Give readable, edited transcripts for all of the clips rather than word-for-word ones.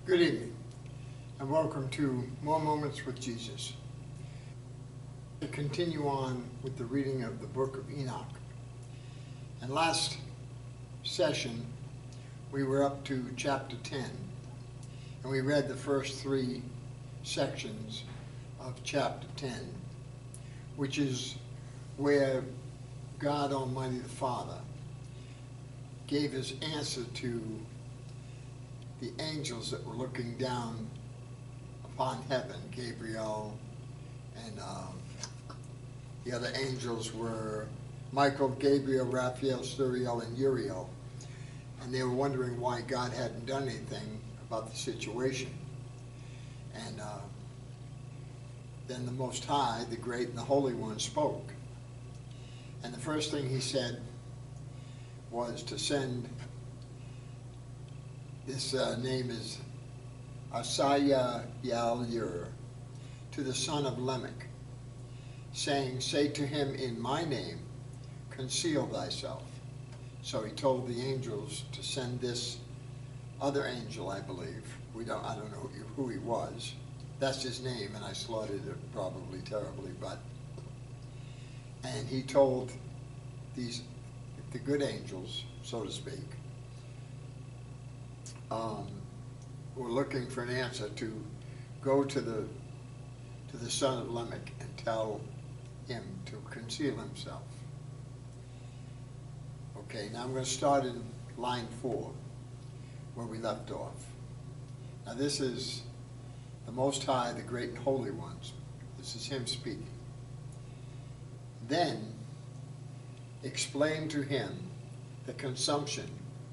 Good evening, and welcome to More Moments with Jesus. To continue on with the reading of the Book of Enoch. And last session, we were up to chapter 10, and we read the first three sections of chapter 10, which is where God Almighty the Father gave his answer to the angels that were looking down upon heaven. Gabriel and the other angels were Michael, Gabriel, Raphael, Suriel, and Uriel. And they were wondering why God hadn't done anything about the situation. And then the Most High, the Great and the Holy One, spoke. And the first thing he said was to send, this name is Asayah-Yal-Ur, to the son of Lamech, saying, say to him in my name, conceal thyself. So he told the angels to send this other angel, I believe. I don't know who he was. That's his name, and I slaughtered it probably terribly, and he told the good angels, so to speak, were looking for an answer to go to the son of Lamech and tell him to conceal himself. Okay, now I'm going to start in line 4, where we left off. Now this is the Most High, the Great and Holy Ones. This is him speaking. Then explain to him the consumption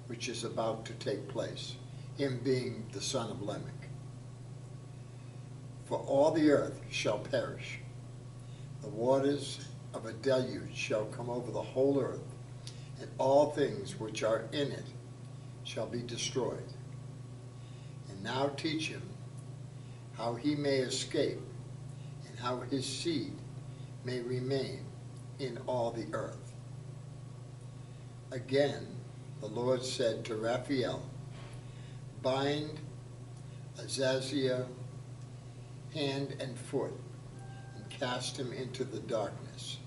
which is about to take place, him being the son of Lamech. For all the earth shall perish. The waters of a deluge shall come over the whole earth, and all things which are in it shall be destroyed. And now teach him how he may escape, and how his seed may remain in all the earth. Again, the Lord said to Raphael, bind Azaziah hand and foot, and cast him into the darkness,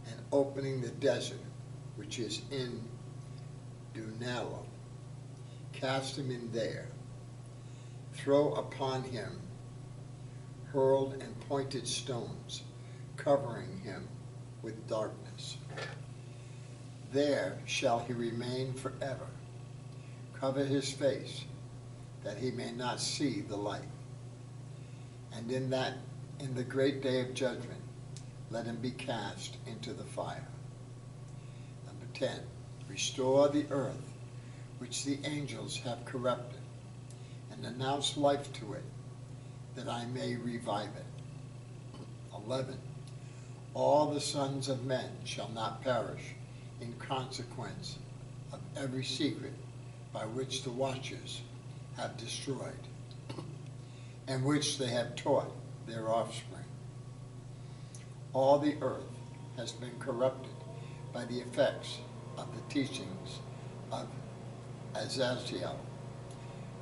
and opening the desert, which is in Dunallah, cast him in there. Throw upon him hurled and pointed stones, covering him with darkness. There shall he remain forever. Cover his face, that he may not see the light. And in the great day of judgment, let him be cast into the fire. Number 10, restore the earth, which the angels have corrupted, and announce life to it, that I may revive it. 11, all the sons of men shall not perish in consequence of every secret by which the watchers have destroyed, and which they have taught their offspring. All the earth has been corrupted by the effects of the teachings of Azaziel.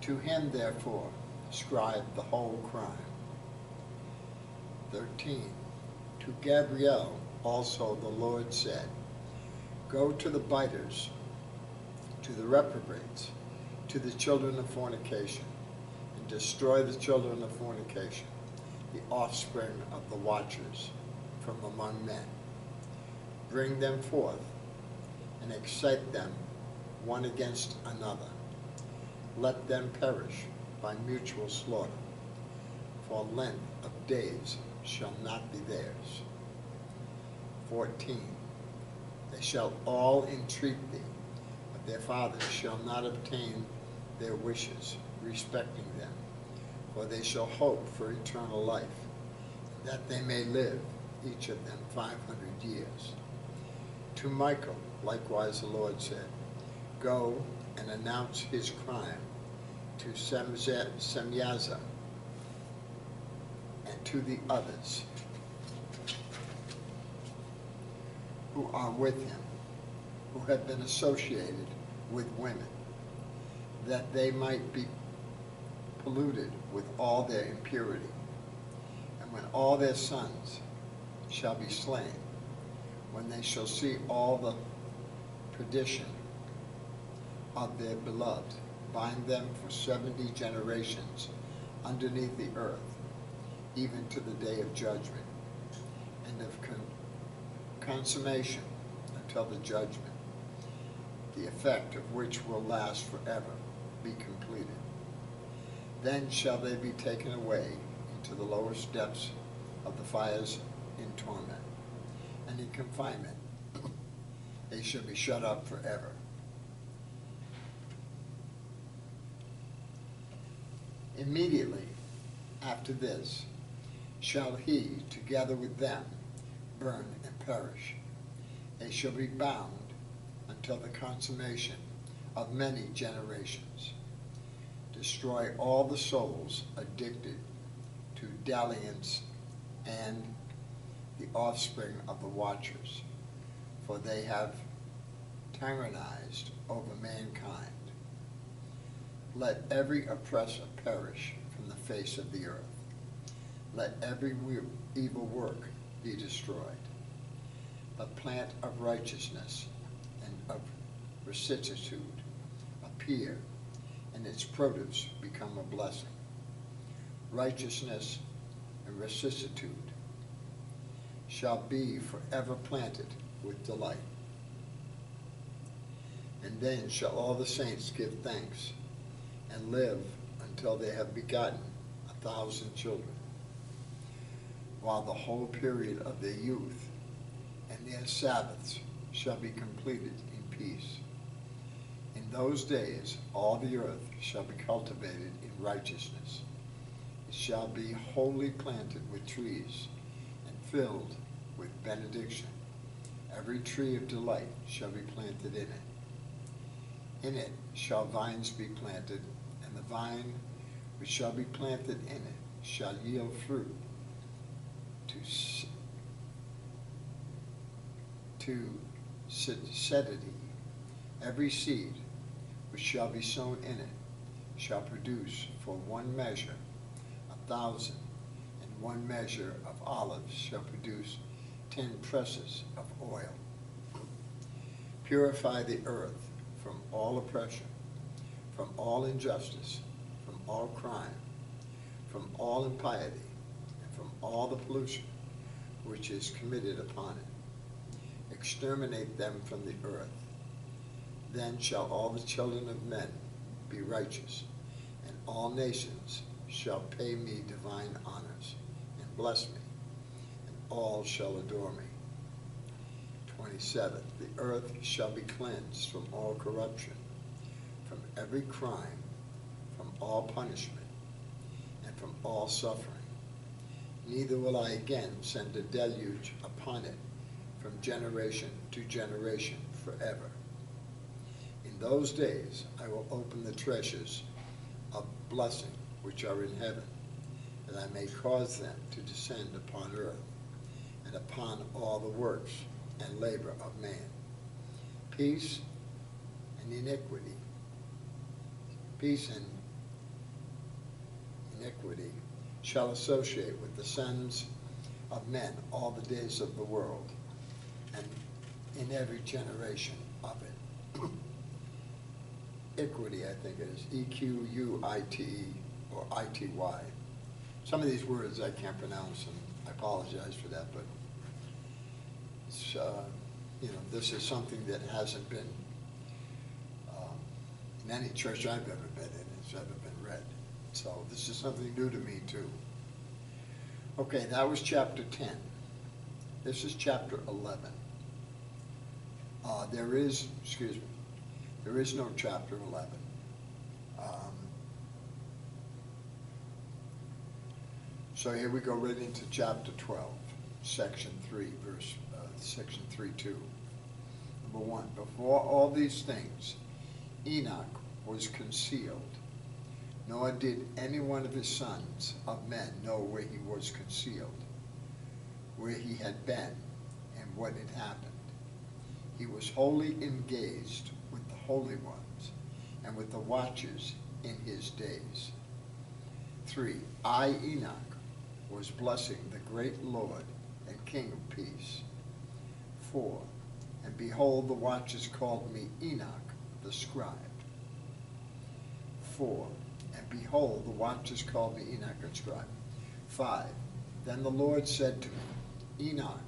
To him, therefore, ascribe the whole crime. 13. To Gabriel also the Lord said, go to the biters, to the reprobates, to the children of fornication, and destroy the children of fornication, the offspring of the watchers from among men. Bring them forth, and excite them one against another. Let them perish by mutual slaughter, for length of days shall not be theirs. 14. They shall all entreat thee, but their fathers shall not obtain their wishes respecting them, for they shall hope for eternal life, that they may live, each of them 500 years. To Michael likewise the Lord said, go and announce his crime to Semyaza and to the others who are with him, who have been associated with women, that they might be polluted with all their impurity. And when all their sons shall be slain, when they shall see all the perdition of their beloved, bind them for 70 generations underneath the earth, even to the day of judgment, and of consummation until the judgment, the effect of which will last forever, be completed. Then shall they be taken away into the lowest depths of the fires in torment, and in confinement they shall be shut up forever. Immediately after this shall he, together with them, burn and perish. They shall be bound until the consummation of many generations. Destroy all the souls addicted to dalliance and the offspring of the watchers, for they have tyrannized over mankind. Let every oppressor perish from the face of the earth. Let every evil work be destroyed. The plant of righteousness and of rectitude appear, and its produce become a blessing. Righteousness and rectitude shall be forever planted with delight. And then shall all the saints give thanks and live until they have begotten 1,000 children, while the whole period of their youth and their Sabbaths shall be completed in peace. In those days all the earth shall be cultivated in righteousness. It shall be wholly planted with trees and filled with benediction. Every tree of delight shall be planted in it. In it shall vines be planted, and the vine which shall be planted in it shall yield fruit to satiety. Every seed which shall be sown in it shall produce for 1 measure 1,000, and 1 measure of olives shall produce 10 presses of oil. Purify the earth from all oppression, from all injustice, from all crime, from all impiety, and from all the pollution which is committed upon it. Exterminate them from the earth. Then shall all the children of men be righteous, and all nations shall pay me divine honors and bless me, and all shall adore me. 27. The earth shall be cleansed from all corruption, from every crime, from all punishment, and from all suffering. Neither will I again send a deluge upon it from generation to generation forever. In those days I will open the treasures of blessing which are in heaven, that I may cause them to descend upon earth and upon all the works and labor of man. Peace and iniquity, peace and iniquity shall associate with the sons of men all the days of the world, and in every generation of it. Equity, I think it is E-Q-U-I-T-E or I-T-Y. Some of these words I can't pronounce, and I apologize for that, but it's, this is something that hasn't been in any church I've ever been in. It's ever been read. So this is something new to me too. Okay, that was chapter 10. This is chapter 11. There is no chapter 11. So here we go right into chapter 12, section 3, section 3:2. Number 1, before all these things, Enoch was concealed, nor did any one of his sons of men know where he was concealed, where he had been, and what had happened. He was wholly engaged with the holy ones and with the watchers in his days. 3. I, Enoch, was blessing the great Lord and King of peace. 4. And behold, the watchers called me Enoch, the scribe. 4. And behold, the watchers called me Enoch, the scribe. 5. Then the Lord said to me, Enoch,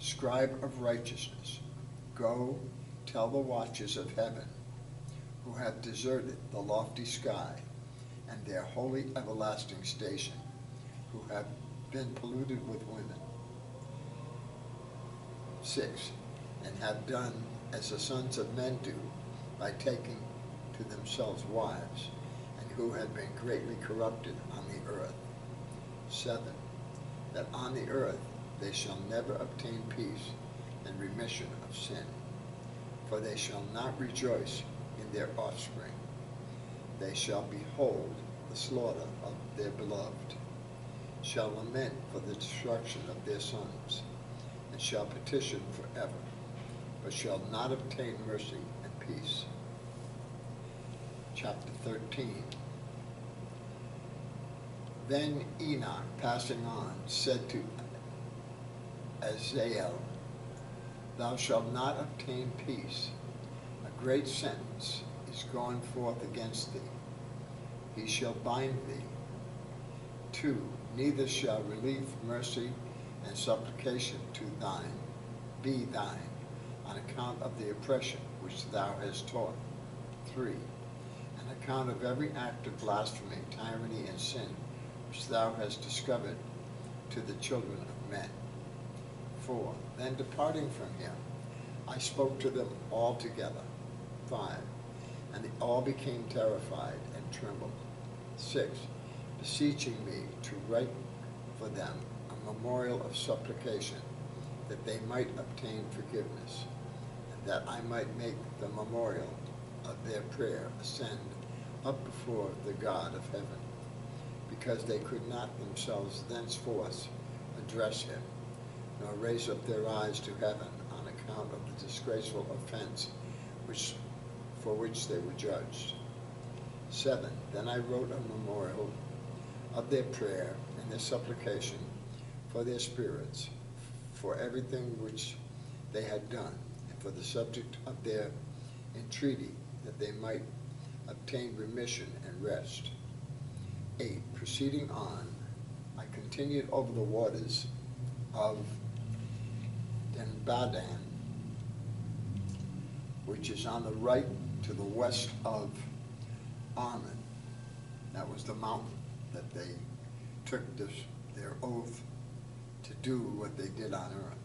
scribe of righteousness, go tell the watchers of heaven, who have deserted the lofty sky and their holy everlasting station, who have been polluted with women. 6. And have done as the sons of men do, by taking to themselves wives, and who have been greatly corrupted on the earth. 7. That on the earth they shall never obtain peace and remission of sin, for they shall not rejoice in their offspring. They shall behold the slaughter of their beloved, shall lament for the destruction of their sons, and shall petition forever, but shall not obtain mercy and peace. Chapter 13. Then Enoch, passing on, said to Azazel, thou shalt not obtain peace. A great sentence is gone forth against thee. He shall bind thee. 2. Neither shall relief, mercy, and supplication be thine, on account of the oppression which thou hast taught. 3. On account of every act of blasphemy, tyranny, and sin, which thou hast discovered to the children of men. 4. Then departing from him, I spoke to them all together. 5. And they all became terrified and trembled. 6. Beseeching me to write for them a memorial of supplication, that they might obtain forgiveness, and that I might make the memorial of their prayer ascend up before the God of heaven, because they could not themselves thenceforth address him, nor raise up their eyes to heaven on account of the disgraceful offense for which they were judged. 7. Then I wrote a memorial of their prayer and their supplication for their spirits, for everything which they had done, and for the subject of their entreaty, that they might obtain remission and rest. 8. Proceeding on, I continued over the waters of Denbadan, which is on the right to the west of Arnon. That was the mountain that they took their oath to do what they did on earth,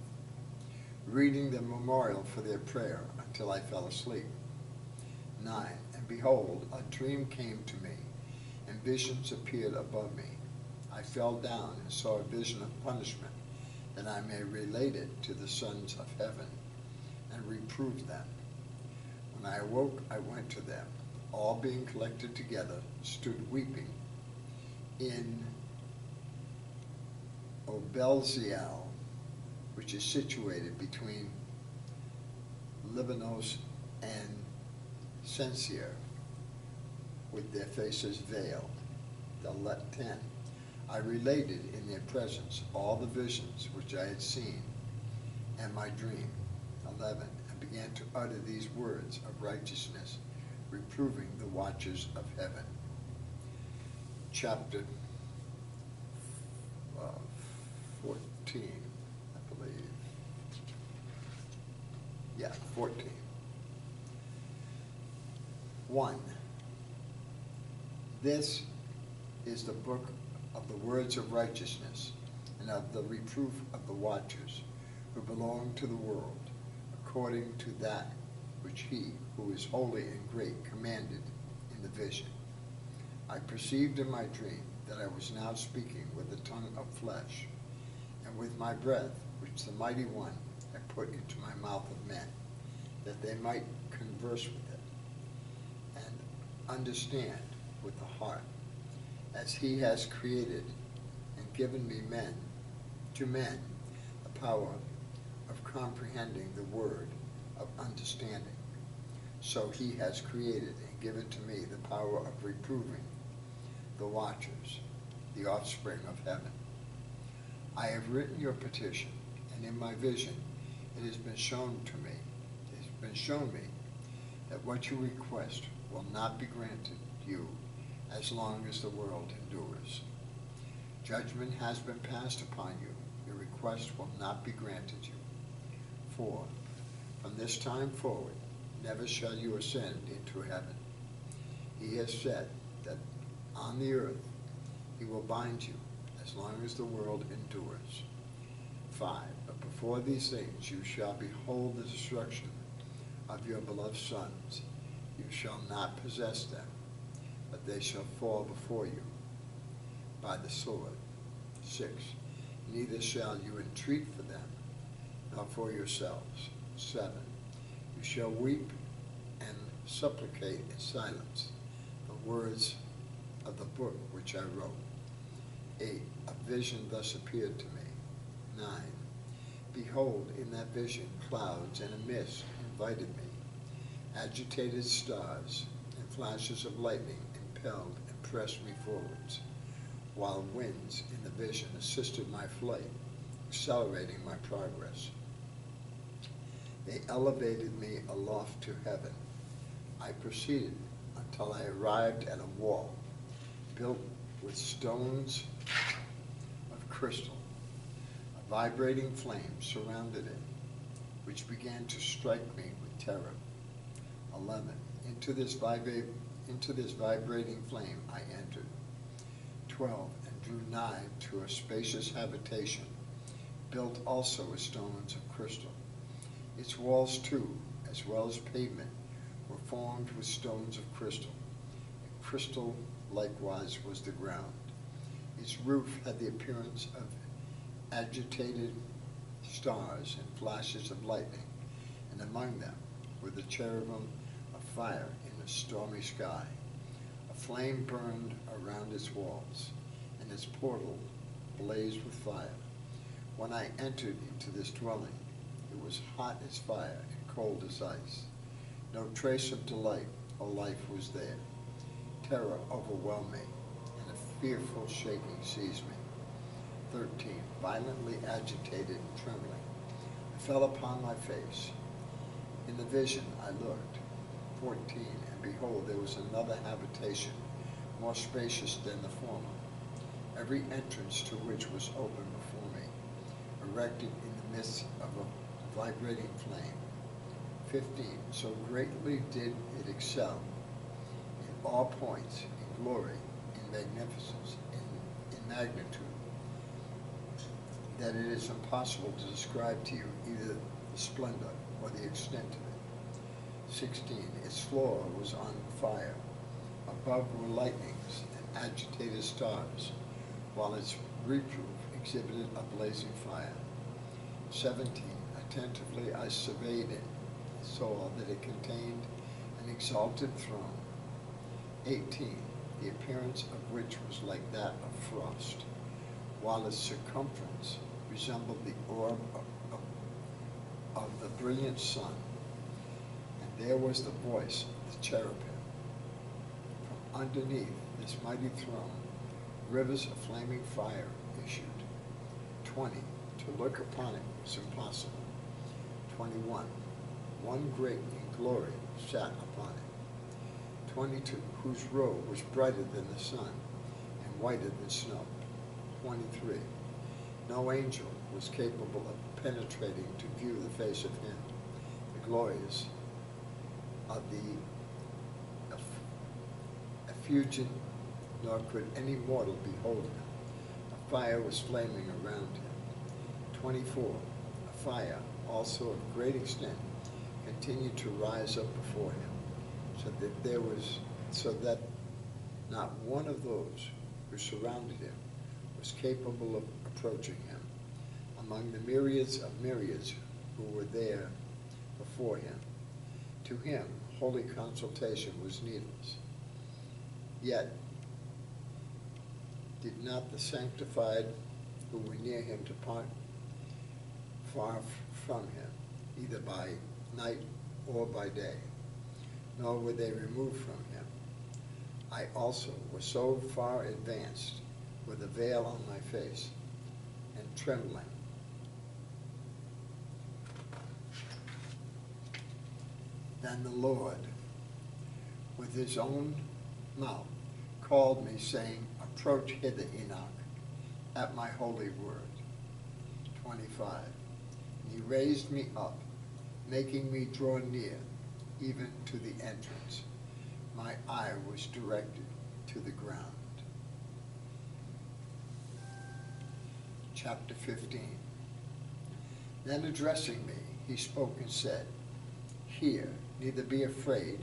reading the memorial for their prayer until I fell asleep. 9. And behold, a dream came to me, and visions appeared above me. I fell down and saw a vision of punishment, that I may relate it to the sons of heaven, and reprove them. When I awoke, I went to them, all being collected together, stood weeping in Obelziel, which is situated between Libanos and Sensier, with their faces veiled. 10. I related in their presence all the visions which I had seen, and my dream. 11. And began to utter these words of righteousness, reproving the watchers of heaven. Chapter 14, I believe. Yeah, 14. 1. This is the book of the words of righteousness, and of the reproof of the watchers who belong to the world, according to that which he, who is holy and great, commanded in the vision. I perceived in my dream that I was now speaking with the tongue of flesh, and with my breath, which the Mighty One had put into my mouth of men, that they might converse with it, and understand with the heart, as he has created and given me to men the power of comprehending the word of understanding. So he has created and given to me the power of reproving the watchers the offspring of heaven. I have written your petition, and in my vision it has been shown me that what you request will not be granted you as long as the world endures. Judgment has been passed upon you. Your request will not be granted you. For from this time forward, never shall you ascend into heaven. He has said that on the earth he will bind you as long as the world endures. 5. But before these things you shall behold the destruction of your beloved sons. You shall not possess them, but they shall fall before you by the sword. 6. Neither shall you entreat for them, nor for yourselves. 7. You shall weep and supplicate in silence the words of the book which I wrote. 8. A vision thus appeared to me. 9. Behold, in that vision clouds and a mist invited me. Agitated stars and flashes of lightning impelled and pressed me forwards, while winds in the vision assisted my flight, accelerating my progress. They elevated me aloft to heaven. I proceeded until I arrived at a wall built with stones of crystal. A vibrating flame surrounded it, which began to strike me with terror. 11. Into this vibrating flame I entered. 12. And drew nigh to a spacious habitation, built also with stones of crystal. Its walls too, as well as pavement, were formed with stones of crystal. And crystal likewise was the ground. Its roof had the appearance of agitated stars and flashes of lightning, and among them were the cherubim of fire in a stormy sky. A flame burned around its walls, and its portal blazed with fire. When I entered into this dwelling, it was hot as fire and cold as ice. No trace of delight or life was there. Terror overwhelmed me, and a fearful shaking seized me. 13. Violently agitated and trembling, I fell upon my face. In the vision I looked. 14. And behold, there was another habitation, more spacious than the former, every entrance to which was open before me, erected in the midst of a vibrating flame. 15. So greatly did it excel in all points, in glory, in magnificence, in magnitude, that it is impossible to describe to you either the splendor or the extent of it. 16. Its floor was on fire. Above were lightnings and agitated stars, while its roof exhibited a blazing fire. 17. Attentively I surveyed it, and saw that it contained an exalted throne. 18. The appearance of which was like that of frost, while its circumference resembled the orb of the brilliant sun. And there was the voice of the cherubim. From underneath this mighty throne, rivers of flaming fire issued. 20. To look upon it was impossible. 21. One great in glory sat upon it. 22. Whose robe was brighter than the sun and whiter than snow. 23. No angel was capable of penetrating to view the face of him, the glorious of the effulgent, nor could any mortal behold him. A fire was flaming around him. 24. A fire, also of great extent, continued to rise up before him, so that not one of those who surrounded him was capable of approaching him. Among the myriads of myriads who were there before him, to him holy consultation was needless. Yet did not the sanctified who were near him depart far from him, either by night or by day, nor were they removed from him. I also was so far advanced with a veil on my face and trembling. Then the Lord, with his own mouth, called me, saying, Approach hither, Enoch, at my holy word. 25. And he raised me up, making me draw near, even to the entrance. My eye was directed to the ground. Chapter 15. Then addressing me, he spoke and said, Hear, neither be afraid,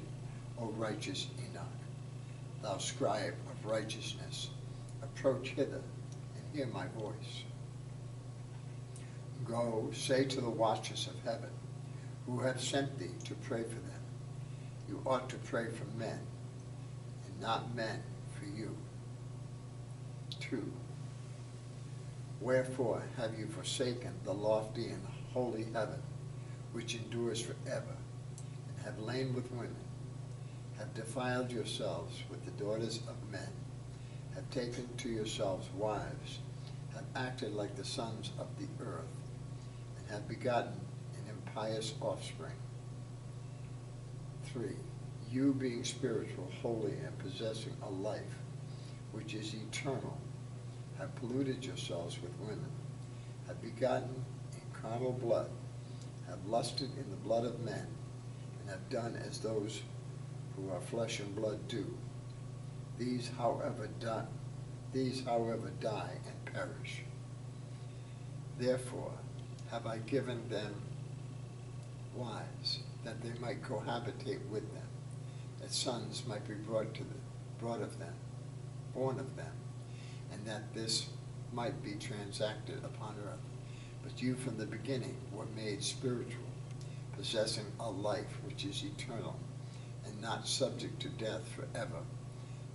O righteous Enoch, thou scribe of righteousness. Approach hither and hear my voice. Go, say to the watchers of heaven, who have sent thee to pray for them. You ought to pray for men, and not men for you. 2. Wherefore have you forsaken the lofty and holy heaven, which endures forever, and have lain with women, have defiled yourselves with the daughters of men, have taken to yourselves wives, have acted like the sons of the earth, and have begotten an impious offspring. 3. You being spiritual, holy, and possessing a life which is eternal, have polluted yourselves with women, have begotten in carnal blood, have lusted in the blood of men, and have done as those who are flesh and blood do. These, however, die and perish. Therefore have I given them wives, that they might cohabitate with them, that sons might be born of them, and that this might be transacted upon earth. But you from the beginning were made spiritual, possessing a life which is eternal, and not subject to death forever.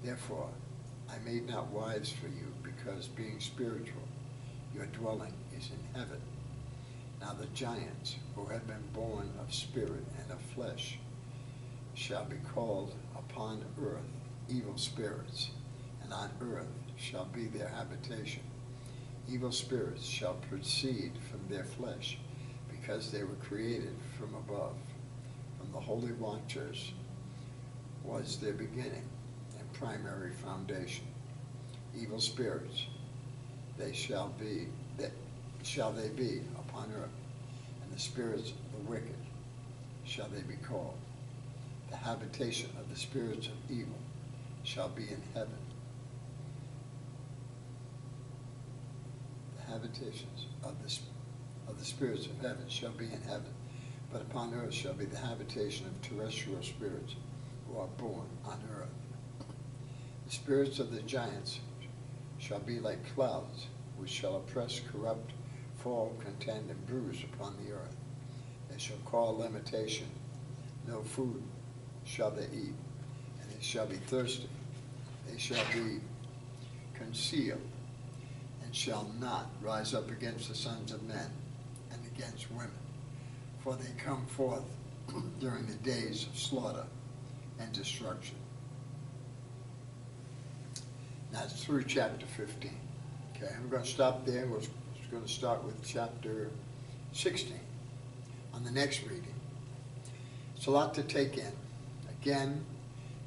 Therefore I made not wives for you, because being spiritual, your dwelling is in heaven. Now the giants, who have been born of spirit and of flesh, shall be called upon earth evil spirits, and on earth shall be their habitation. Evil spirits shall proceed from their flesh, because they were created from above. From the holy watchers was their beginning and primary foundation. Evil spirits, they shall be upon earth, and the spirits of the wicked shall they be called. The habitation of the spirits of evil shall be in heaven. The habitations of the spirits of heaven shall be in heaven, but upon earth shall be the habitation of terrestrial spirits who are born on earth. The spirits of the giants shall be like clouds, which shall oppress, corrupt, fall, contend, and bruise upon the earth. They shall call lamentation. No food shall they eat, and they shall be thirsty. They shall be concealed, and shall not rise up against the sons of men and against women, for they come forth during the days of slaughter and destruction. That's through chapter 15. Okay, I'm going to stop there. We're going to start with chapter 16 on the next reading. It's a lot to take in. Again,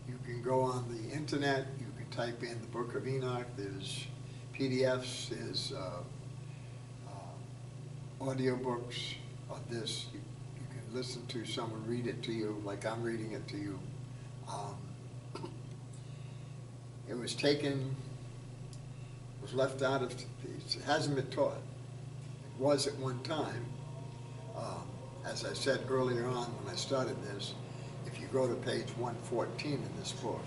you can go on the internet, you can type in the Book of Enoch, there's PDFs, there's audiobooks of this. You can listen to someone read it to you like I'm reading it to you. It was left out of, it hasn't been taught. It was at one time. As I said earlier on when I started this, if you go to page 114 in this book,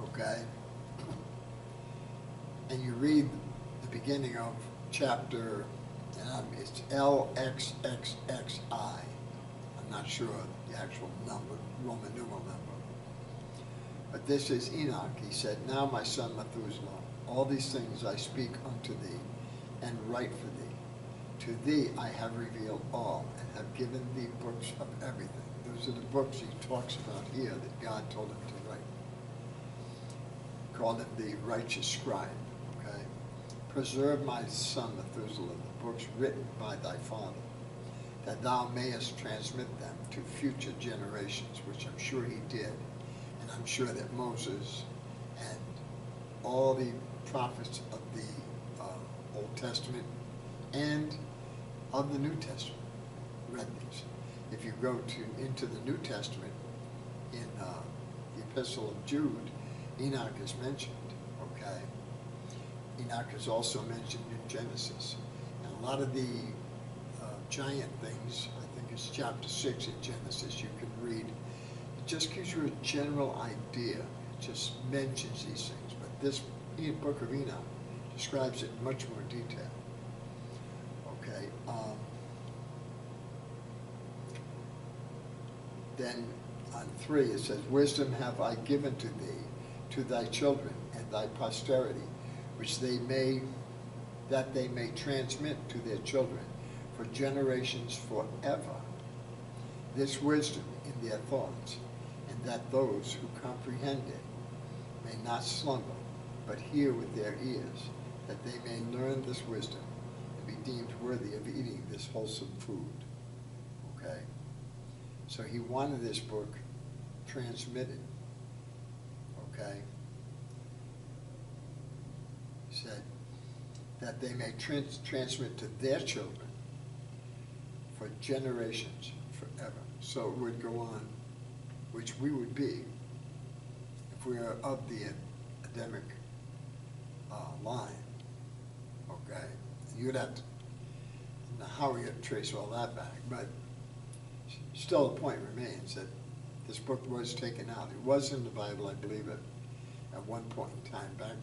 okay, and you read the beginning of chapter, and it's LXXXI. I'm not sure the actual number, Roman numeral number. But this is Enoch. He said, Now my son Methuselah, all these things I speak unto thee, and write for thee. To thee I have revealed all, and have given thee books of everything. Those are the books he talks about here that God told him to write. Called him the righteous scribe. Okay? Preserve my son Methuselah, the books written by thy father, that thou mayest transmit them to future generations, which I'm sure he did. And I'm sure that Moses and all the prophets of the Old Testament and of the New Testament read these. If you go into the New Testament, in the Epistle of Jude, Enoch is mentioned, okay? Enoch is also mentioned in Genesis. And a lot of the giant things, I think it's chapter 6 in Genesis, you can read. It just gives you a general idea. It just mentions these things. But this Book of Enoch describes it in much more detail. Okay. Then on 3 it says, wisdom have I given to thee, to thy children and thy posterity, which that they may transmit to their children for generations forever this wisdom in their thoughts, and that those who comprehend it may not slumber, but hear with their ears, that they may learn this wisdom and be deemed worthy of eating this wholesome food. Okay? So he wanted this book transmitted. Okay? He said that they may transmit to their children for generations, forever. So it would go on, which we would be if we are of the Adamic line. Okay? You'd have to, I don't know how we get to trace all that back, but still the point remains that this book was taken out. It was in the Bible, I believe it, at one point in time, back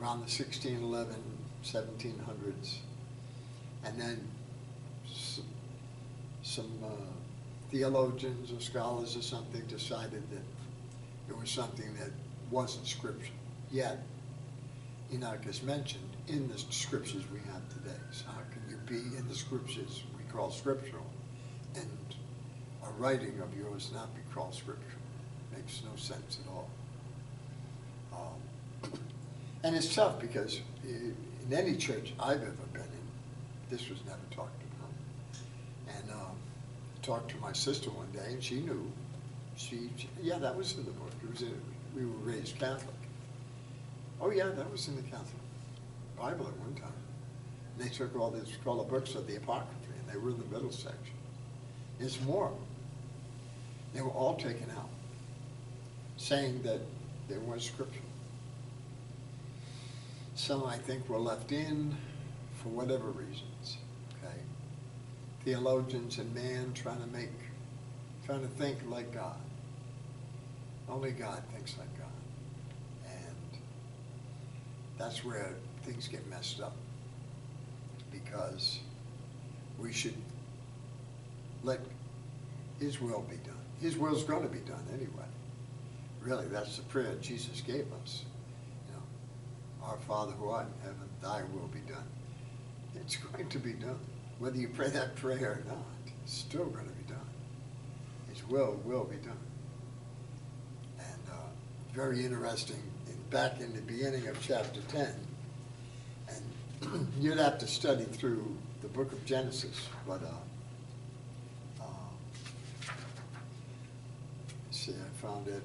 around the 1611, 1700s. And then some theologians or scholars or something decided that it was something that wasn't scripture. Yet, Enoch is mentioned in the scriptures we have today. So how can you be in the scriptures we call scriptural and a writing of yours not be called scriptural? Makes no sense at all. And it's tough because in any church I've ever been in, this was never talked about. And I talked to my sister one day, and she knew. Yeah, that was in the book. It was we were raised Catholic. Oh yeah, that was in the Catholic Bible at one time. And they took all the books of the Apocrypha, and they were in the middle section. There's more. They were all taken out, saying that they weren't scriptural. Some, I think, were left in for whatever reasons. Okay, theologians and man trying to think like God. Only God thinks like God, and that's where things get messed up, because we should let His will be done. His will's going to be done anyway. Really, that's the prayer Jesus gave us. You know, our Father who art in heaven, thy will be done. It's going to be done. Whether you pray that prayer or not, it's still going to be done. His will be done. And very interesting, back in the beginning of chapter 10, and you'd have to study through the book of Genesis, but let's see, I found it.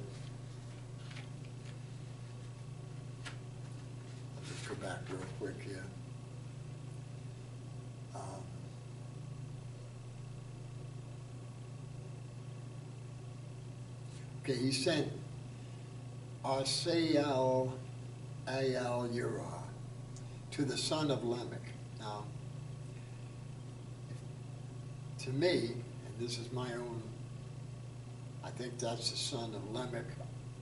I'll just go back real quick here. Okay, he sent Arsael Ayal-Yurah to the son of Lamech. Now, to me, and this is my own, I think that's the son of Lamech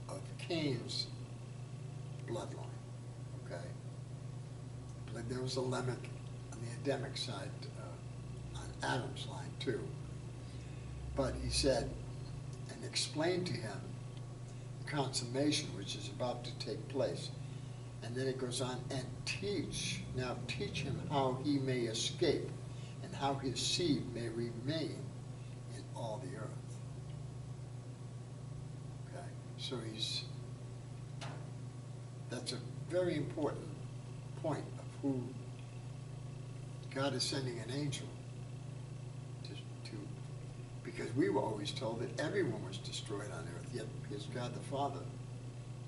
of Cain's bloodline, okay? But there was a Lamech on the Adamic side, on Adam's line too. But he said, and explained to him the consummation which is about to take place. And then it goes on, and teach him how he may escape and how his seed may remain in all the earth. Okay, so that's a very important point of who God is sending an angel to, because we were always told that everyone was destroyed on earth, yet here's God the Father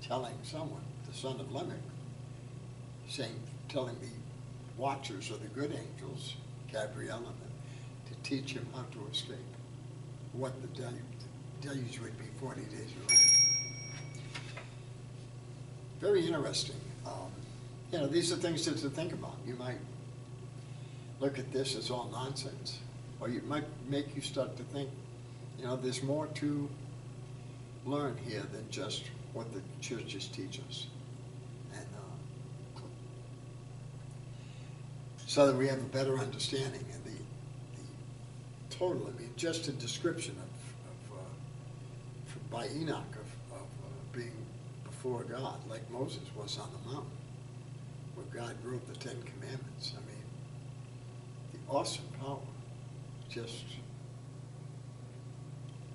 telling someone, the son of Lamech, telling the watchers of the good angels, Gabriel and them, to teach him how to escape, what the deluge would be 40 days of rain. Very interesting. These are things to think about. You might look at this as all nonsense, or it might make you start to think, there's more to learn here than just what the churches teach us. And so that we have a better understanding and the total, just a description by Enoch of being before God, like Moses was on the mountain, where God wrote the 10 Commandments. The awesome power, just,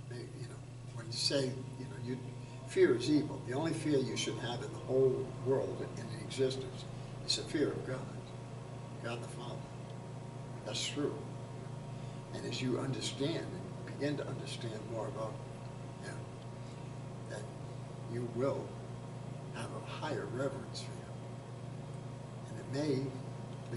when you say, fear is evil. The only fear you should have in the whole world in existence is a fear of God, God the Father. That's true. And as you understand and begin to understand more about Him, that you will have a higher reverence for Him. And it may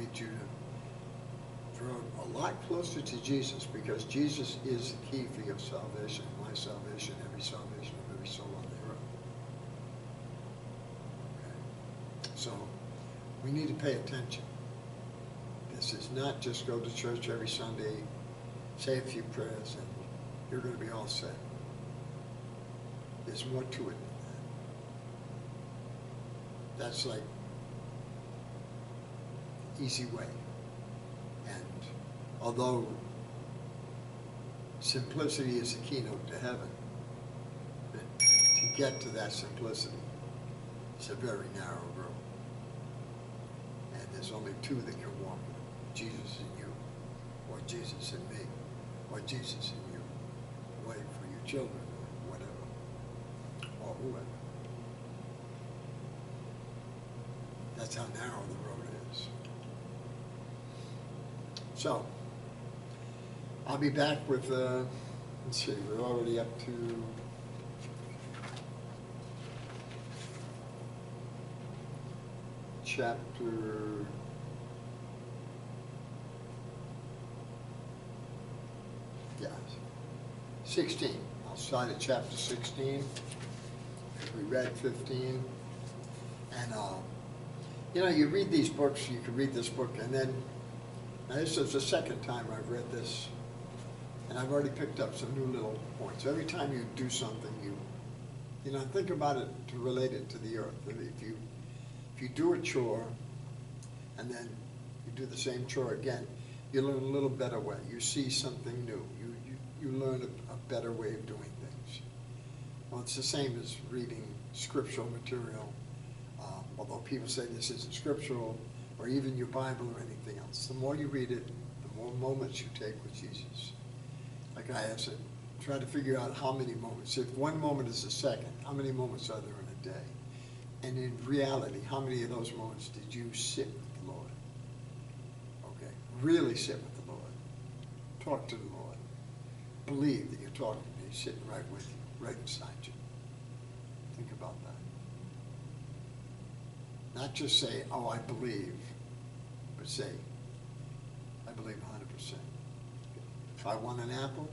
lead you to draw a lot closer to Jesus, because Jesus is the key for your salvation, my salvation, every salvation of every soul on the earth. Okay. So we need to pay attention. This is not just go to church every Sunday, say a few prayers, and you're going to be all set. There's more to it than that. That's like the easy way. And although simplicity is the keynote to heaven, to get to that simplicity, it's a very narrow road. And there's only two that can walk it: Jesus in you, or Jesus in me, or Jesus in you, wife or your children, or whatever, or whoever. That's how narrow the road is. So, I'll be back with, let's see, we're already up to chapter 16. I'll start at chapter 16. We read 15. And, you read these books, you can read this book, and then, now this is the second time I've read this, and I've already picked up some new little points. Every time you do something, you think about it to relate it to the earth. If you do a chore, and then you do the same chore again, you learn a little better way. You see something new. You learn a better way of doing things. Well, it's the same as reading scriptural material, although people say this isn't scriptural, or even your Bible or anything else. The more you read it, the more moments you take with Jesus. Like I have said, try to figure out how many moments. If one moment is a second, how many moments are there in a day? And in reality, how many of those moments did you sit with the Lord? Okay, really sit with the Lord. Talk to the Lord. Believe that you're talking to Him. He's sitting right with you, right beside you. Think about that. Not just say, oh, I believe, but say, I believe 100%. If I want an apple,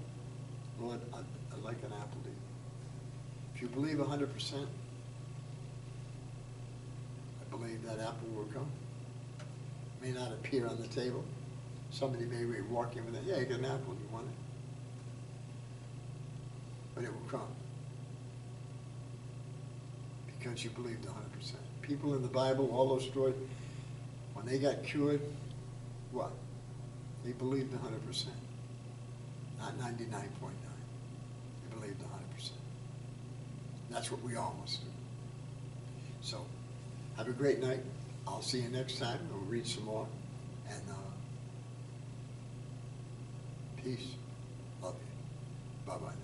Lord, I'd like an apple to eat. If you believe 100%, I believe that apple will come. It may not appear on the table. Somebody may be walking with it. Yeah, you got an apple. You want it? But it will come. Because you believed 100%. People in the Bible, all those stories, when they got cured, what? They believed 100%. Not 99.9. They believed 100%. That's what we all must do. So, have a great night. I'll see you next time. We'll read some more. And peace. Love you. Bye-bye.